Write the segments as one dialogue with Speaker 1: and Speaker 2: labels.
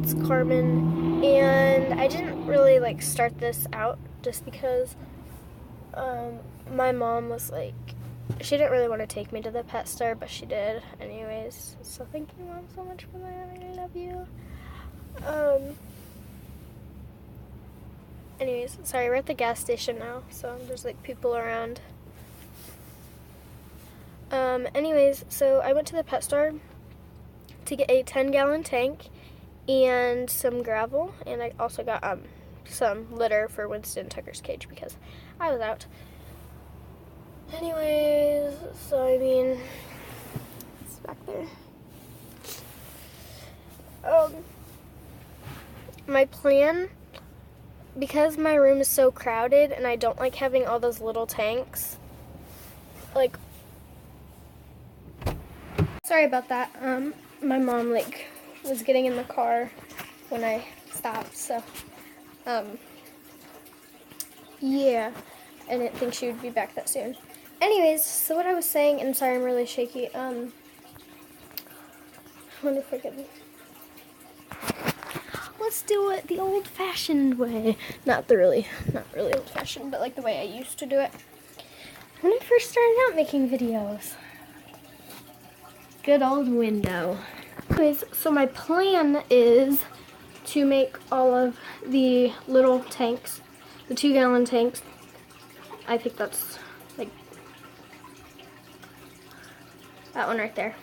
Speaker 1: it's Carmen, and I didn't really like start this out just because my mom was like, she didn't really want to take me to the pet store, but she did anyways. So thank you, Mom, so much for that. I love you. Anyways, sorry, we're at the gas station now, so there's like people around. Anyways, so I went to the pet store to get a 10-gallon tank and some gravel, and I also got some litter for Winston Tucker's cage because I was out. Anyways, so I mean, it's back there. My plan, because my room is so crowded and I don't like having all those little tanks, like, sorry about that. My mom like was getting in the car when I stopped, so yeah, I didn't think she would be back that soon. Anyways, so what I was saying, and sorry I'm really shaky, I wonder if I can, let's do it the old-fashioned way. Not really old-fashioned, but like the way I used to do it when I first started out making videos. Good old window. Anyways, so my plan is to make all of the little tanks, the 2-gallon tanks. I think that's like that one right there.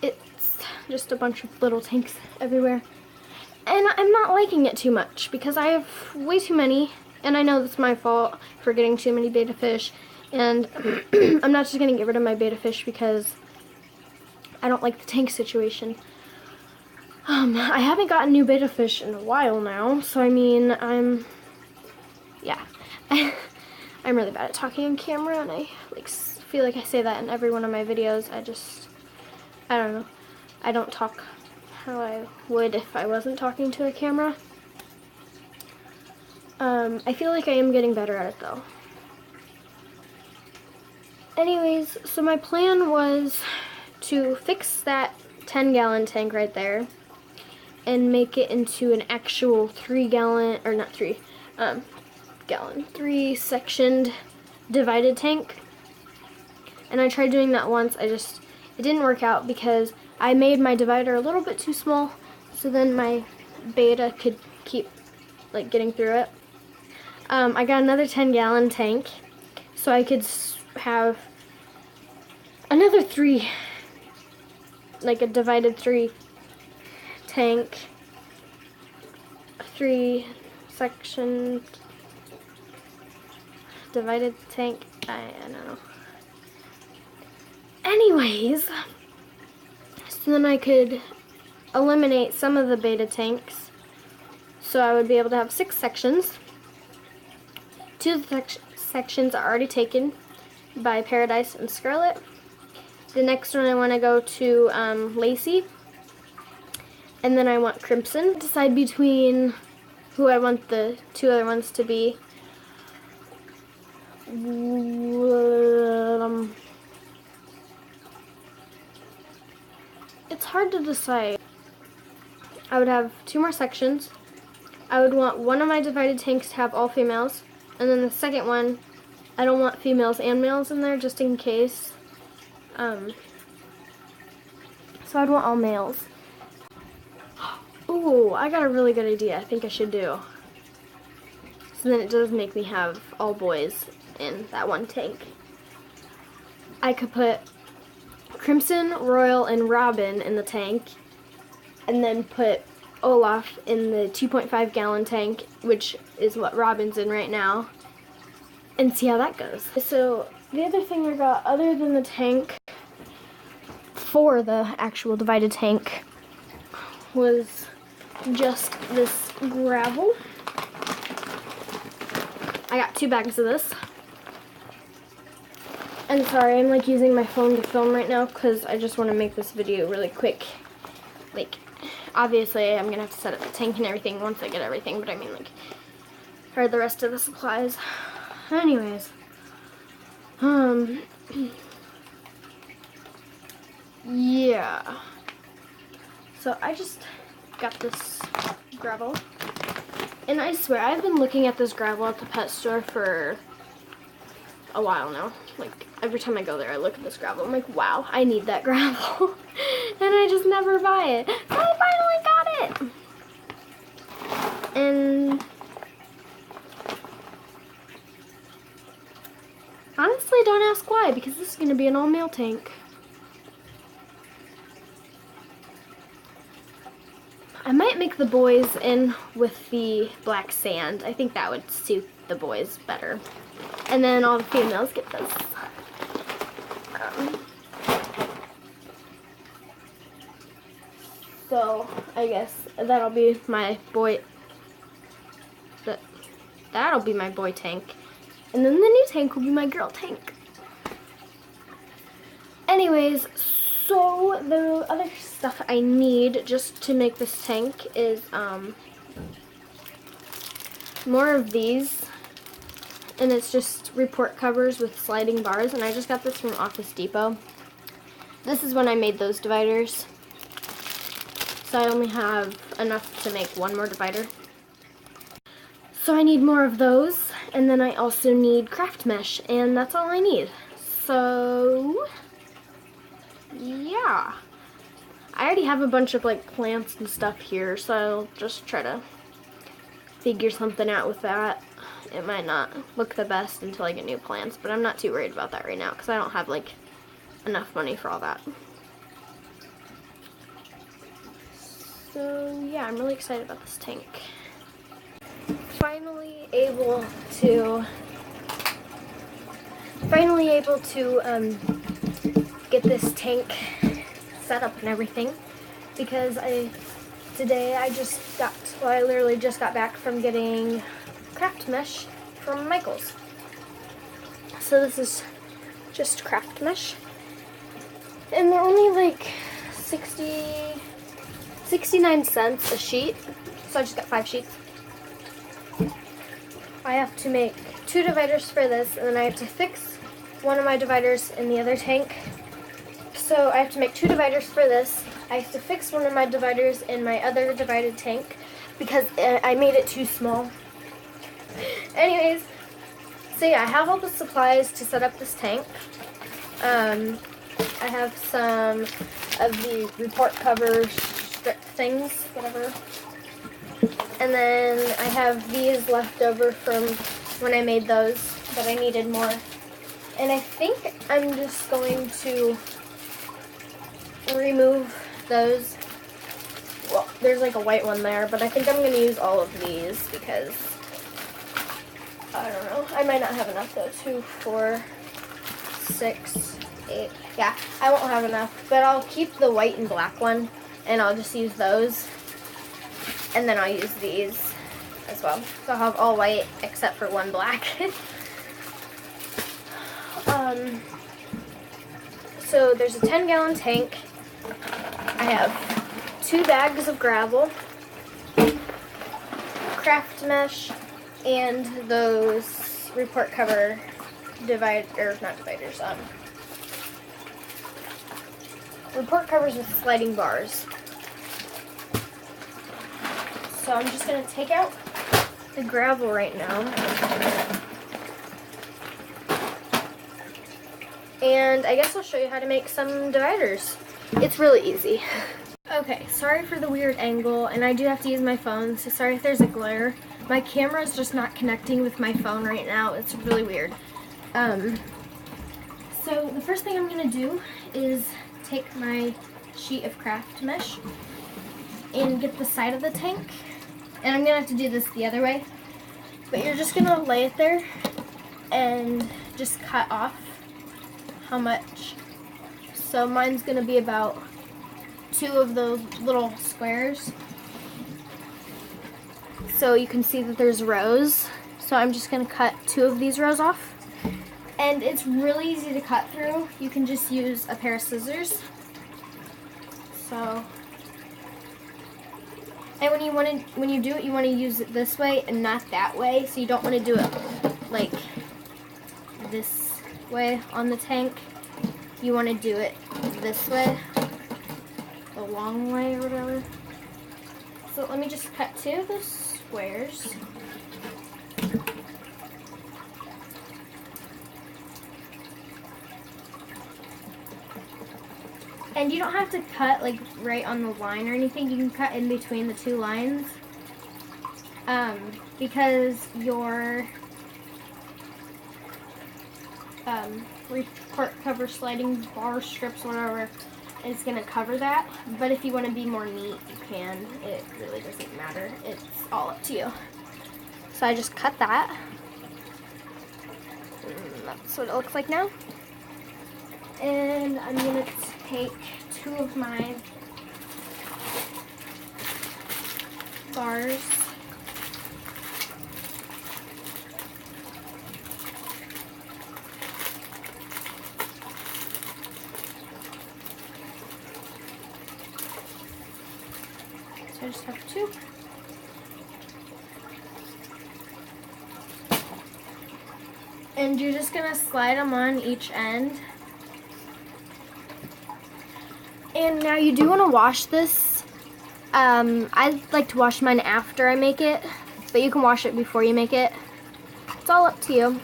Speaker 1: It's just a bunch of little tanks everywhere. And I'm not liking it too much because I have way too many, and I know that's my fault for getting too many betta fish, and I'm not just going to get rid of my betta fish because I don't like the tank situation. I haven't gotten new betta fish in a while now, so I mean, yeah. I'm really bad at talking on camera, and I like feel like I say that in every one of my videos. I don't know. I don't talk how I would if I wasn't talking to a camera. I feel like I am getting better at it though. Anyways, so my plan was to fix that 10-gallon tank right there and make it into an actual 3-gallon, or not 3-gallon, 3-sectioned divided tank. And I tried doing that once. It didn't work out because I made my divider a little bit too small, so then my betta could keep like getting through it. I got another 10-gallon tank, so I could have another 3, like a divided 3 tank, 3-section divided tank. I don't know. Anyways, so then I could eliminate some of the betta tanks, so I would be able to have 6 sections. 2 of the sections are already taken by Paradise and Scarlet. The next one I want to go to Lacey, and then I want Crimson. Decide between who I want the 2 other ones to be. It's hard to decide. I would have 2 more sections. I would want one of my divided tanks to have all females, and then the second one, I don't want females and males in there just in case. So I'd want all males. Ooh, I got a really good idea I think I should do. So then it does make me have all boys in that one tank. I could put Crimson, Royal, and Robin in the tank, and then put Olaf in the 2.5-gallon tank, which is what Robin's in right now, and see how that goes. So the other thing I got, other than the tank for the actual divided tank, was just this gravel. I got 2 bags of this. And sorry, I'm like using my phone to film right now because I just want to make this video really quick. Like, obviously I'm gonna have to set up the tank and everything once I get everything, but I mean like for the rest of the supplies. Anyways, yeah. So I just got this gravel. And I swear, I've been looking at this gravel at the pet store for a while now. Like, every time I go there, I look at this gravel. I'm like, wow, I need that gravel. And I just never buy it. So I finally got it. And honestly, don't ask why, because this is going to be an all-male tank. I might make the boys in with the black sand. I think that would suit the boys better. And then all the females get this. So I guess that'll be my boy. That'll be my boy tank. And then the new tank will be my girl tank. Anyways, so the other stuff I need just to make this tank is more of these. And it's just report covers with sliding bars. And I just got this from Office Depot. This is when I made those dividers. So I only have enough to make one more divider. So I need more of those. And then I also need craft mesh. And that's all I need. So yeah, I already have a bunch of like plants and stuff here, so I'll just try to figure something out with that. It might not look the best until I get new plants, but I'm not too worried about that right now because I don't have like enough money for all that. So yeah, I'm really excited about this tank. Finally able to get this tank set up and everything, because I literally just got back from getting craft mesh from Michael's. So this is just craft mesh, and they're only like 69 cents a sheet, so I just got 5 sheets. I have to make 2 dividers for this, and then I have to fix one of my dividers in the other tank. So I have to make 2 dividers for this. I have to fix one of my dividers in my other divided tank because I made it too small. Anyways, so yeah, I have all the supplies to set up this tank. I have some of the report cover strip things, whatever. And then I have these left over from when I made those, but I needed more. And I think I'm just going to remove those. Well, there's like a white one there, but I think I'm going to use all of these because, I don't know, I might not have enough though. 2, 4, 6, 8. Yeah, I won't have enough, but I'll keep the white and black one, and I'll just use those. And then I'll use these as well. So I'll have all white except for one black. So there's a 10-gallon tank. I have 2 bags of gravel, craft mesh, and those report cover report covers with sliding bars. So I'm just going to take out the gravel right now. And I guess I'll show you how to make some dividers. It's really easy. Okay, sorry for the weird angle, and I do have to use my phone, so sorry if there's a glare. My camera is just not connecting with my phone right now. It's really weird. So the first thing I'm going to do is take my sheet of craft mesh and get the side of the tank. And I'm going to have to do this the other way. But you're just going to lay it there and just cut off how much. So mine's going to be about 2 of those little squares. So you can see that there's rows. So I'm just going to cut 2 of these rows off. And it's really easy to cut through. You can just use a pair of scissors. So, and when you do it, you want to use it this way and not that way. So you don't want to do it like this way on the tank. You want to do it this way, the long way or whatever. So let me just cut 2 of the squares. And you don't have to cut like right on the line or anything. You can cut in between the 2 lines. Because your report cover sliding bar strips, whatever, is going to cover that. But if you want to be more neat, you can. It really doesn't matter. It's all up to you. So I just cut that. And that's what it looks like now. And I'm going to take 2 of my bars. So I just have 2. And you're just going to slide them on each end. And now you do want to wash this. I like to wash mine after I make it, but you can wash it before you make it. It's all up to you.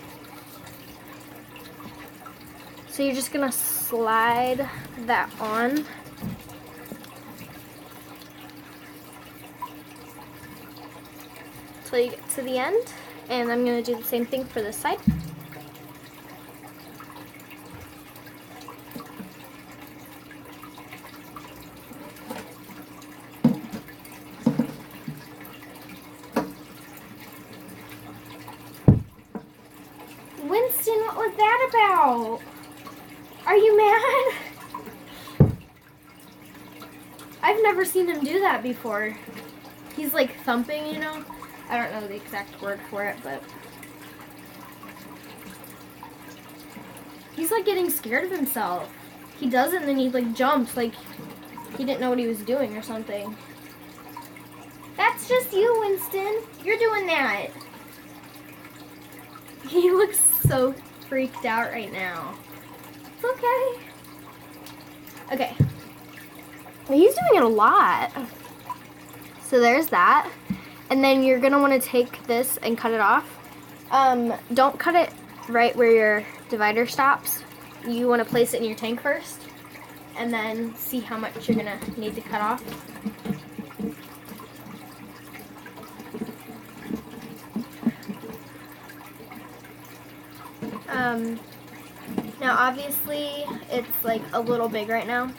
Speaker 1: So you're just going to slide that on. Till you get to the end. And I'm going to do the same thing for this side. Winston, what was that about? Are you mad? I've never seen him do that before. He's like thumping, you know? I don't know the exact word for it, but he's like getting scared of himself. He does it and then he like jumps like he didn't know what he was doing or something. That's just you, Winston. You're doing that. He looks so freaked out right now. It's okay. Okay. Well, he's doing it a lot. So there's that. And then you're going to want to take this and cut it off. Don't cut it right where your divider stops. You want to place it in your tank first. And then see how much you're going to need to cut off. Now obviously it's like a little big right now,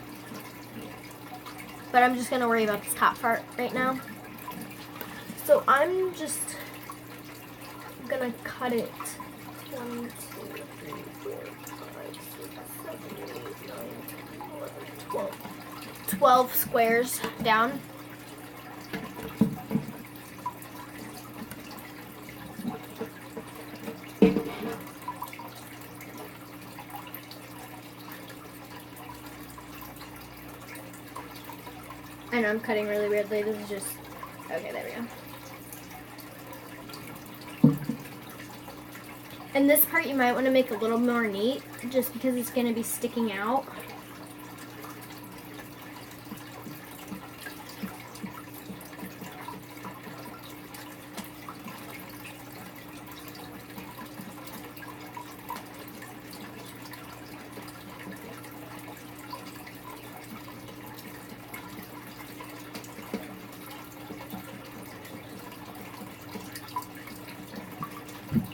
Speaker 1: but I'm just going to worry about this top part right now. So I'm just going to cut it 1, 2, 3, 4, 5, 6, 7, 8, 9, 10, 11, 12 squares down. I know I'm cutting really weirdly. This is just... Okay, there we go. And this part you might want to make a little more neat, just because it's going to be sticking out.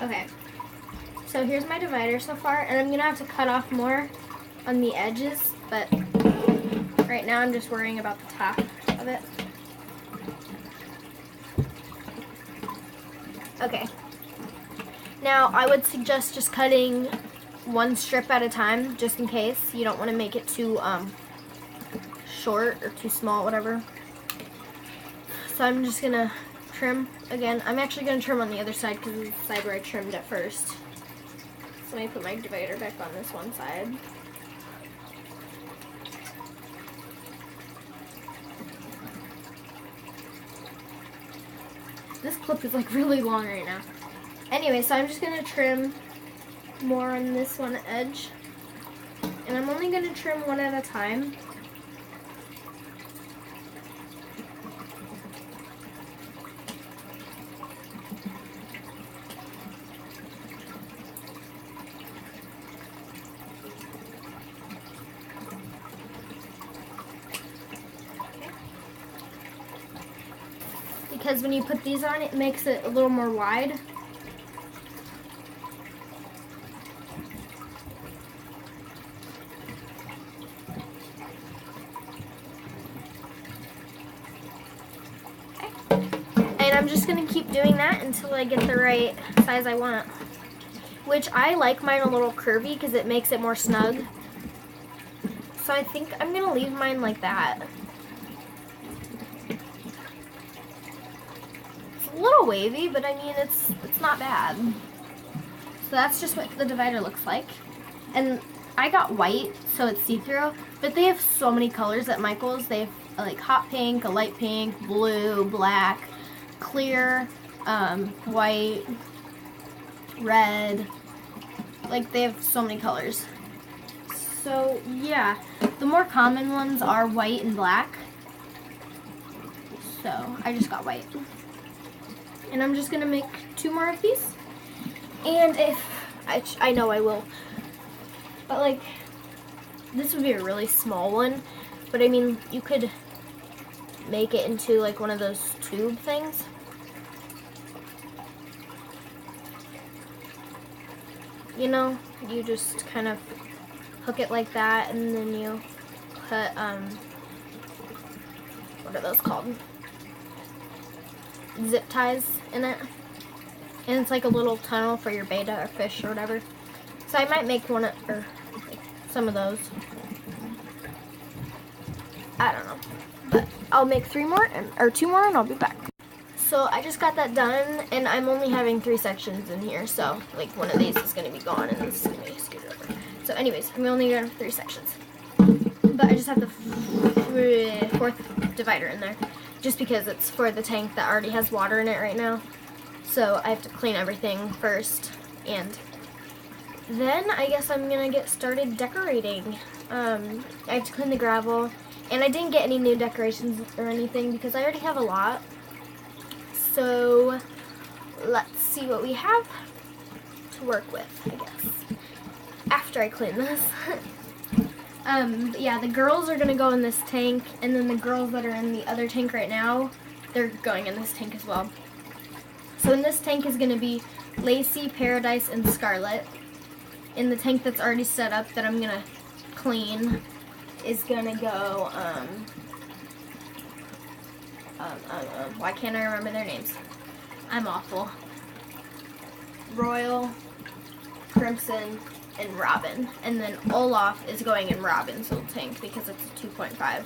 Speaker 1: Okay, so here's my divider so far, and I'm going to have to cut off more on the edges, but right now I'm just worrying about the top of it. Okay, now I would suggest just cutting 1 strip at a time, just in case. You don't want to make it too short or too small, whatever. So I'm just going to trim again. I'm actually going to trim on the other side because it's the side where I trimmed at first. So let me put my divider back on this one side. This clip is like really long right now. Anyway, so I'm just going to trim more on this one edge. And I'm only going to trim one at a time. because when you put these on, it makes it a little more wide. And I'm just going to keep doing that until I get the right size I want. Which I like mine a little curvy because it makes it more snug. So I think I'm going to leave mine like that. It's a little wavy, but I mean it's not bad. So that's just what the divider looks like. And I got white, so it's see-through, but they have so many colors at Michael's. They have like hot pink, a light pink, blue, black, clear, white, red. Like, they have so many colors. So yeah, the more common ones are white and black. So I just got white. And I'm just gonna make 2 more of these. And if I know I will, but like, this would be a really small one, but I mean, you could make it into like one of those tube things. You know, you just kind of hook it like that, and then you put, what are those called? Zip ties in it. And it's like a little tunnel for your betta or fish or whatever. So I might make one, or like some of those. I don't know. But I'll make 3 more, or 2 more, and I'll be back. So I just got that done, and I'm only having 3 sections in here. So like one of these is going to be gone, and this is going to be screwed over. So anyways, I'm only going to have 3 sections. But I just have the 4th divider in there. Just because it's for the tank that already has water in it right now. So I have to clean everything first, and then I guess I'm gonna get started decorating. I have to clean the gravel, and I didn't get any new decorations or anything because I already have a lot. So let's see what we have to work with, I guess, after I clean this. Yeah, the girls are gonna go in this tank, and then the girls that are in the other tank right now, they're going in this tank as well. So in this tank is going to be Lacey, Paradise, and Scarlet. In the tank that's already set up that I'm going to clean is going to go, why can't I remember their names? I'm awful. Royal, Crimson, and Robin. And then Olaf is going in Robin's little tank because it's a 2.5.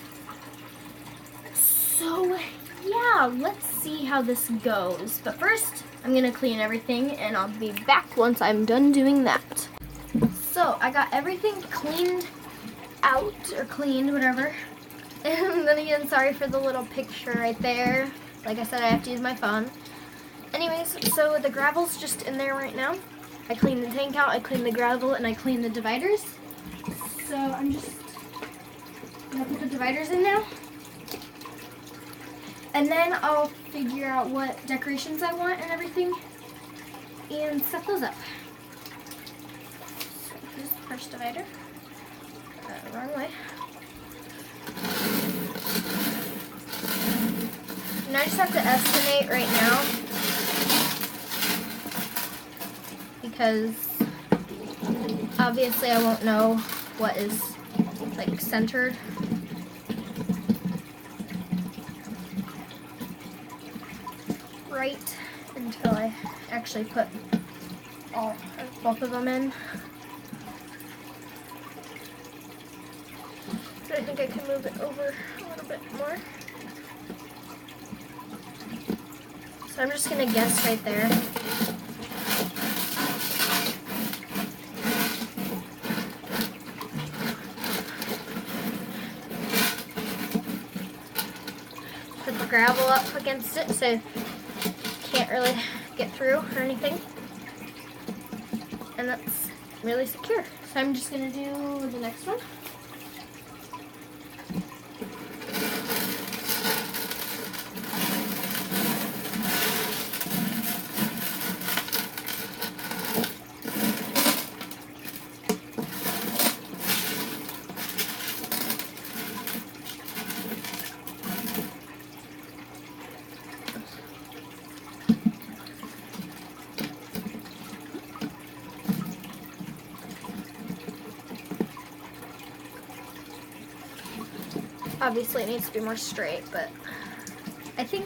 Speaker 1: So yeah, let's see how this goes. But first, I'm gonna clean everything, and I'll be back once I'm done doing that. So I got everything cleaned out, or cleaned, whatever. And then again, sorry for the little picture right there. Like I said, I have to use my phone. Anyways, so the gravel's just in there right now. I cleaned the tank out, I cleaned the gravel, and I cleaned the dividers. So I'm just gonna put the dividers in now. And then I'll figure out what decorations I want and everything and set those up. So here's the first divider. Wrong way. And I just have to estimate right now because obviously I won't know what is like centered. Right until I actually put both of them in. So I think I can move it over a little bit more. So I'm just gonna guess right there. Put the gravel up against it so can't really get through or anything, and that's really secure. So I'm just gonna do the next one. Obviously it needs to be more straight, but I think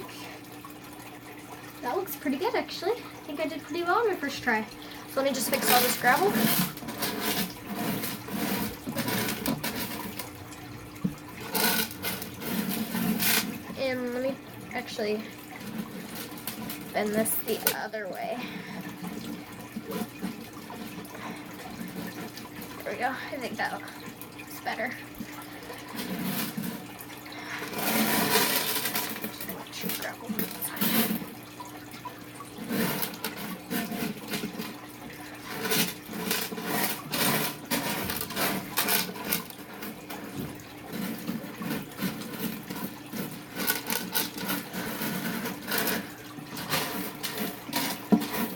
Speaker 1: that looks pretty good actually. I think I did pretty well on my first try. So let me just fix all this gravel. And let me actually bend this the other way. There we go. I think that looks better. Gravel.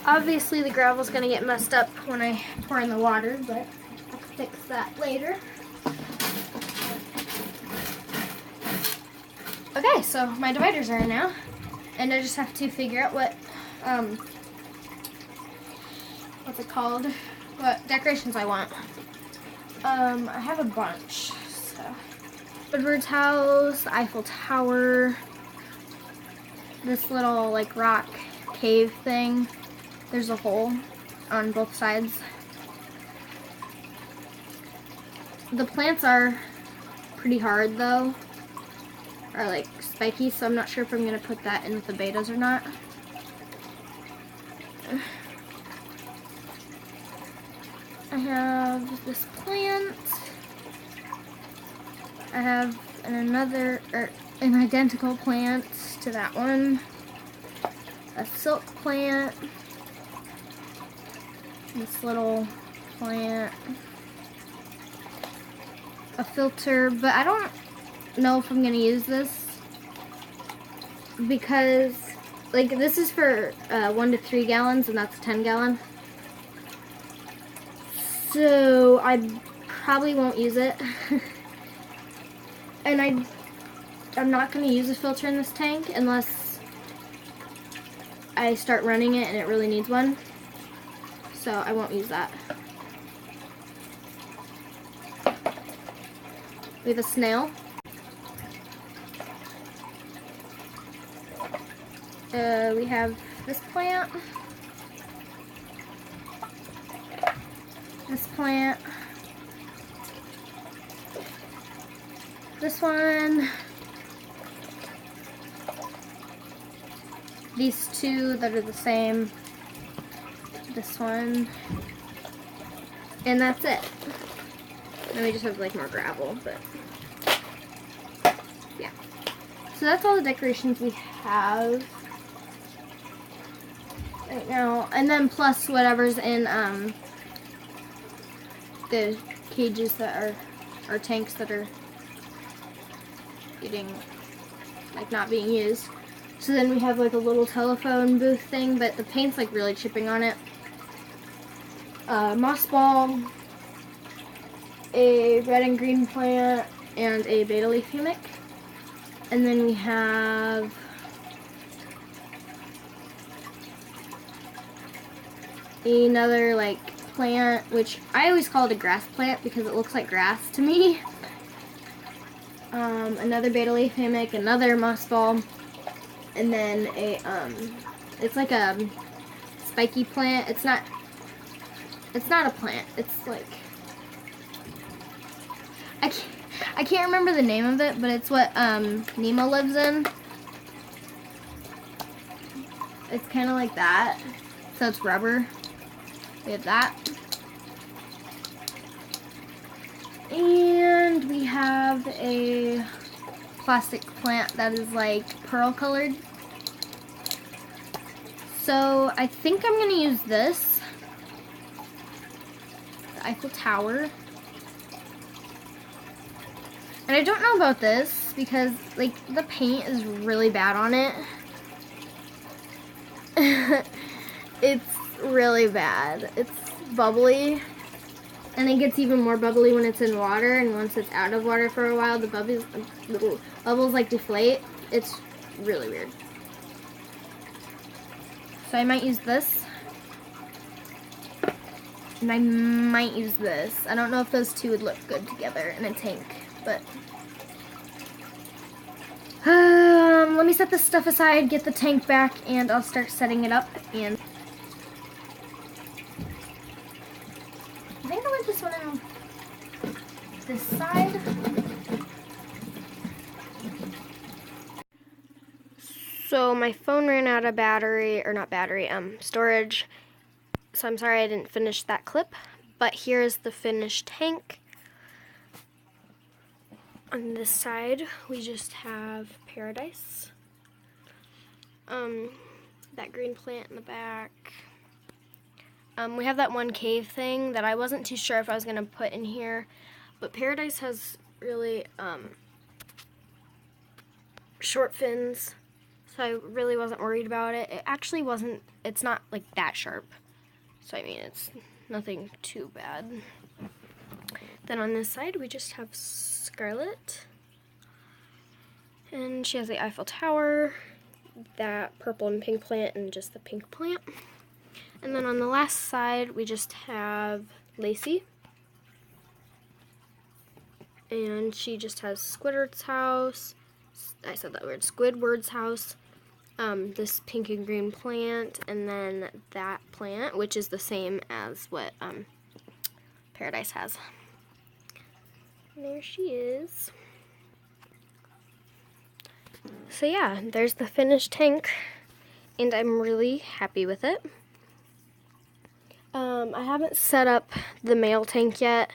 Speaker 1: Obviously the gravel's gonna get messed up when I pour in the water, but I can fix that later. Okay, so my dividers are in now, and I just have to figure out what, what's it called? What decorations I want. I have a bunch, so. Bird's house, Eiffel Tower, this little like rock cave thing. There's a hole on both sides. The plants are pretty hard though, are like spiky, so I'm not sure if I'm gonna put that in with the bettas or not. I have this plant. I have an identical plant to that one. A silk plant. This little plant. A filter, but I don't know if I'm gonna use this because like this is for 1 to 3 gallons and that's a 10-gallon. So I probably won't use it. And I'm not gonna use a filter in this tank unless I start running it and it really needs one. So I won't use that. We have a snail. We have this plant. This plant. This one. These two that are the same. This one. And that's it. Then we just have like more gravel, but yeah. So that's all the decorations we have right now. And then plus whatever's in the cages that are tanks that are getting like not being used. So then we have like a little telephone booth thing, but the paint's like really chipping on it. Moss ball, a red and green plant, and a betta leaf humic. And then we have another like plant, which I always call it a grass plant because it looks like grass to me. Another betta leaf humic, another moss ball, and then a it's like a spiky plant. It's not a plant. It's like I can't remember the name of it, but it's what Nemo lives in. It's kind of like that. So it's rubber. We have that. And we have a plastic plant that is like pearl colored. So I think I'm going to use this. The Eiffel Tower. And I don't know about this because like the paint is really bad on it. It's really bad. It's bubbly. And it gets even more bubbly when it's in water, and once it's out of water for a while, the bubbles like deflate. It's really weird. So I might use this. And I might use this. I don't know if those two would look good together in a tank, but Let me set this stuff aside, get the tank back, and I'll start setting it up. And I think I want this one on this side. So my phone ran out of battery, or not battery, storage. So I'm sorry I didn't finish that clip. But here's the finished tank. On this side, we just have Paradise. That green plant in the back. We have that one cave thing that I wasn't too sure if I was going to put in here. But Paradise has really short fins, so I really wasn't worried about it. It actually wasn't, it's not like that sharp. So I mean, it's nothing too bad. Then on this side, we just have Scarlet. And she has the Eiffel Tower, that purple and pink plant, and just the pink plant. And then on the last side, we just have Lacey. And she just has Squidward's house. I said that word, Squidward's house. This pink and green plant, and then that plant, which is the same as what Paradise has. And there she is. So yeah, there's the finished tank, and I'm really happy with it. I haven't set up the male tank yet,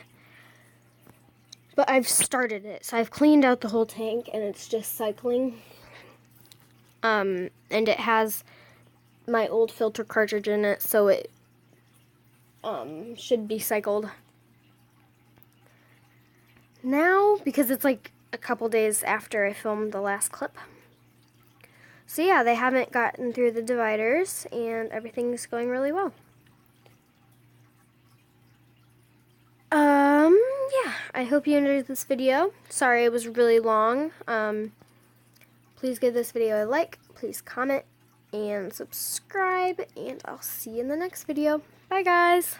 Speaker 1: but I've started it. So I've cleaned out the whole tank, and it's just cycling. And it has my old filter cartridge in it, so it should be cycled now, because it's like a couple days after I filmed the last clip. So yeah, they haven't gotten through the dividers, and everything's going really well. Yeah, I hope you enjoyed this video. Sorry it was really long. Please give this video a like, please comment, and subscribe, and I'll see you in the next video. Bye guys!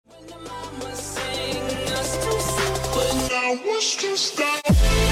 Speaker 2: When the mama sang us to sleep, but now it's just that.